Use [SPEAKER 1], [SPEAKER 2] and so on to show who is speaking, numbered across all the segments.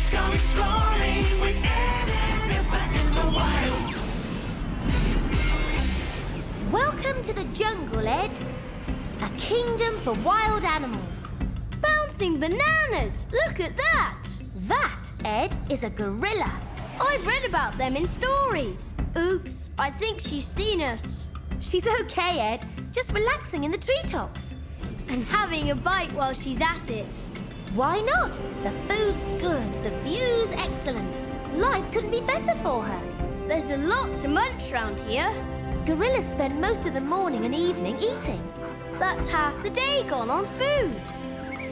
[SPEAKER 1] Let's go exploring with Ed and Edna in the wild.
[SPEAKER 2] Welcome to the jungle, Ed. A kingdom for wild animals.
[SPEAKER 3] Bouncing bananas! Look at that!
[SPEAKER 2] That, Ed, is a gorilla.
[SPEAKER 3] I've read about them in stories. Oops, I think she's seen us.
[SPEAKER 2] She's okay, Ed. Just relaxing in the treetops.
[SPEAKER 3] And having a bite while she's at it.
[SPEAKER 2] Why not? The food's good, the view's excellent. Life couldn't be better for her.
[SPEAKER 3] There's a lot to munch round here.
[SPEAKER 2] Gorillas spend most of the morning and evening eating.
[SPEAKER 3] That's half the day gone on food.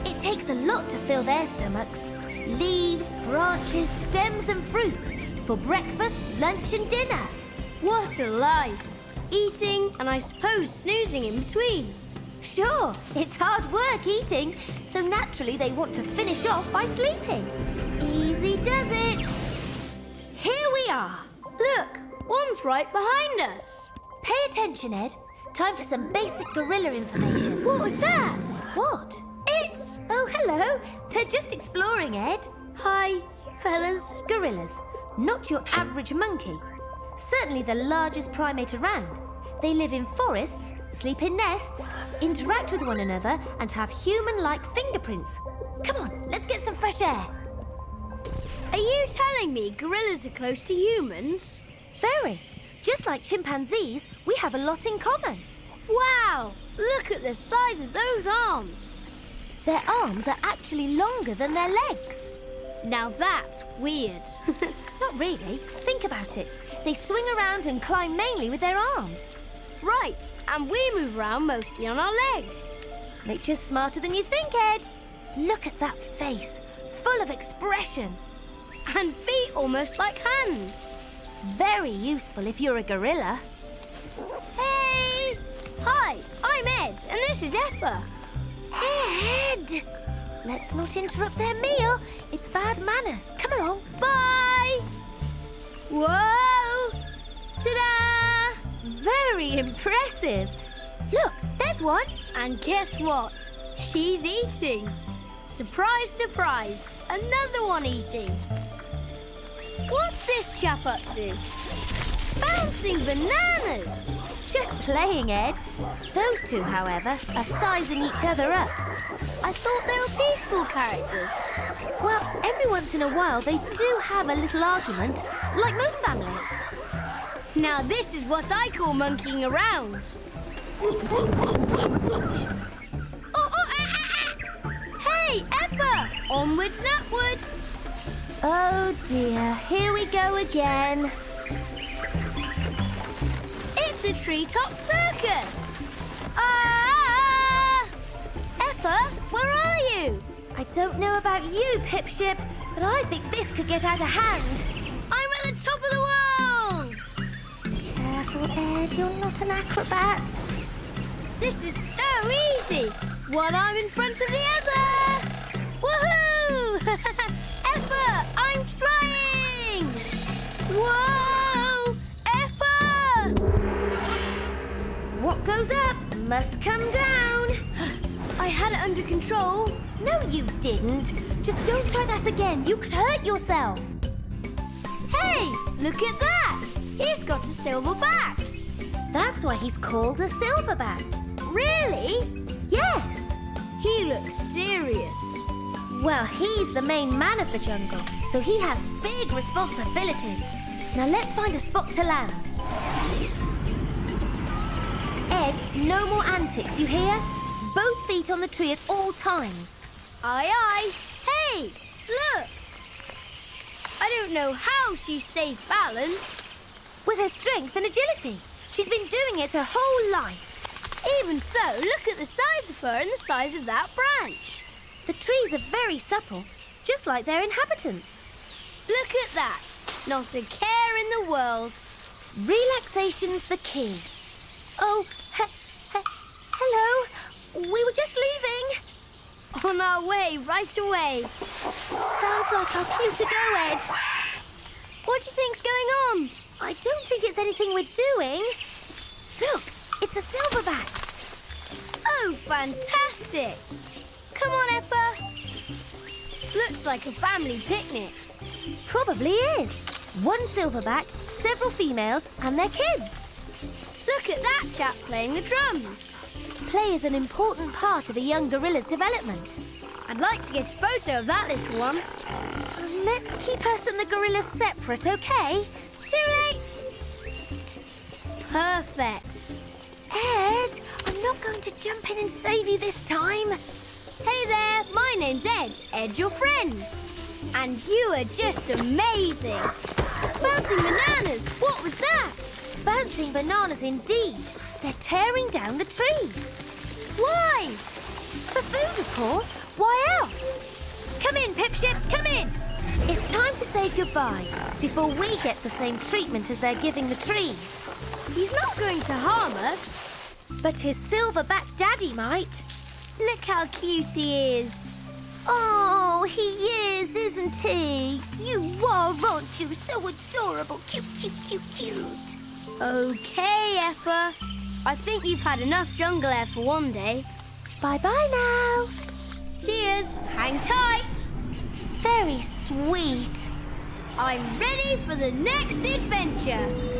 [SPEAKER 2] It takes a lot to fill their stomachs. Leaves, branches, stems and fruits for breakfast, lunch and dinner.
[SPEAKER 3] What a life! Eating and I suppose snoozing in between.
[SPEAKER 2] Sure, it's hard work eating, so naturally they want to finish off by sleeping. Easy does it. Here we are.
[SPEAKER 3] Look, one's right behind us.
[SPEAKER 2] Pay attention, Ed. Time for some basic gorilla information.
[SPEAKER 3] What was that?
[SPEAKER 2] What?
[SPEAKER 3] It's...
[SPEAKER 2] Oh, hello. They're just exploring, Ed.
[SPEAKER 3] Hi, fellas.
[SPEAKER 2] Gorillas, not your average monkey. Certainly the largest primate around. They live in forests, sleep in nests, interact with one another, and have human-like fingerprints. Come on, let's get some fresh air.
[SPEAKER 3] Are you telling me gorillas are close to humans?
[SPEAKER 2] Very. Just like chimpanzees, we have a lot in common.
[SPEAKER 3] Wow! Look at the size of those arms.
[SPEAKER 2] Their arms are actually longer than their legs.
[SPEAKER 3] Now that's weird.
[SPEAKER 2] Not really. Think about it. They swing around and climb mainly with their arms.
[SPEAKER 3] Right, and we move around mostly on our legs.
[SPEAKER 2] Nature's smarter than you think, Ed. Look at that face, full of expression.
[SPEAKER 3] And feet almost like hands.
[SPEAKER 2] Very useful if you're a gorilla.
[SPEAKER 3] Hey! Hi, I'm Ed, and this is Eppa.
[SPEAKER 2] Ed! Let's not interrupt their meal. It's bad manners. Come along.
[SPEAKER 3] Bye! Whoa! Ta-da!
[SPEAKER 2] Very impressive. Look, there's one.
[SPEAKER 3] And guess what? She's eating. Surprise, surprise, another one eating. What's this chap up to? Bouncing bananas!
[SPEAKER 2] Just playing, Ed. Those two, however, are sizing each other up.
[SPEAKER 3] I thought they were peaceful characters.
[SPEAKER 2] Well, every once in a while they do have a little argument, like most families.
[SPEAKER 3] Now this is what I call monkeying around. Hey, Eppa! Onwards and upwards.
[SPEAKER 2] Oh dear, here we go again.
[SPEAKER 3] It's a treetop circus. Ah! Eppa, where are you?
[SPEAKER 2] I don't know about you, Pipship, but I think this could get out of hand.
[SPEAKER 3] I'm at the top of the world.
[SPEAKER 2] Careful, Ed, you're not an acrobat.
[SPEAKER 3] This is so easy. One arm in front of the other. Woohoo! Eppa, I'm flying. Whoa! Eppa!
[SPEAKER 2] What goes up must come down.
[SPEAKER 3] I had it under control.
[SPEAKER 2] No, you didn't. Just don't try that again. You could hurt yourself.
[SPEAKER 3] Hey, look at that. He's got a silver back.
[SPEAKER 2] That's why he's called a silverback.
[SPEAKER 3] Really?
[SPEAKER 2] Yes.
[SPEAKER 3] He looks serious.
[SPEAKER 2] Well, he's the main man of the jungle, so he has big responsibilities. Now let's find a spot to land. Ed, no more antics, you hear? Both feet on the tree at all times.
[SPEAKER 3] Aye, aye. Hey, look. I don't know how she stays balanced.
[SPEAKER 2] With her strength and agility. She's been doing it her whole life.
[SPEAKER 3] Even so, look at the size of her and the size of that branch.
[SPEAKER 2] The trees are very supple, just like their inhabitants.
[SPEAKER 3] Look at that. Not a care in the world.
[SPEAKER 2] Relaxation's the key. Oh, hello. We were just leaving.
[SPEAKER 3] On our way, right away.
[SPEAKER 2] Sounds like our cue to go, Ed.
[SPEAKER 3] What do you think's going on?
[SPEAKER 2] I don't think it's anything we're doing. Look, it's a silverback.
[SPEAKER 3] Oh, fantastic. Come on, Eppa. Looks like a family picnic.
[SPEAKER 2] Probably is. One silverback, several females, and their kids.
[SPEAKER 3] Look at that chap playing the drums.
[SPEAKER 2] Play is an important part of a young gorilla's development.
[SPEAKER 3] I'd like to get a photo of that little one.
[SPEAKER 2] Let's keep us and the gorillas separate, okay?
[SPEAKER 3] Too late. Perfect.
[SPEAKER 2] Ed, I'm not going to jump in and save you this time.
[SPEAKER 3] Hey there, my name's Ed. Ed, your friend. And you are just amazing. Bouncing bananas, what was that?
[SPEAKER 2] Bouncing bananas indeed. They're tearing down the trees.
[SPEAKER 3] Why?
[SPEAKER 2] For food, of course. Why else? Come in, Pipship, come in. It's time to say goodbye before we get the same treatment as they're giving the trees.
[SPEAKER 3] He's not going to harm us.
[SPEAKER 2] But his silverback daddy might.
[SPEAKER 3] Look how cute he is.
[SPEAKER 2] Oh, he is, isn't he? You are, aren't you? So adorable. Cute, cute, cute, cute.
[SPEAKER 3] Okay, Effa. I think you've had enough jungle air for one day.
[SPEAKER 2] Bye-bye now.
[SPEAKER 3] Cheers. Hang tight.
[SPEAKER 2] Very sweet.
[SPEAKER 3] I'm ready for the next adventure.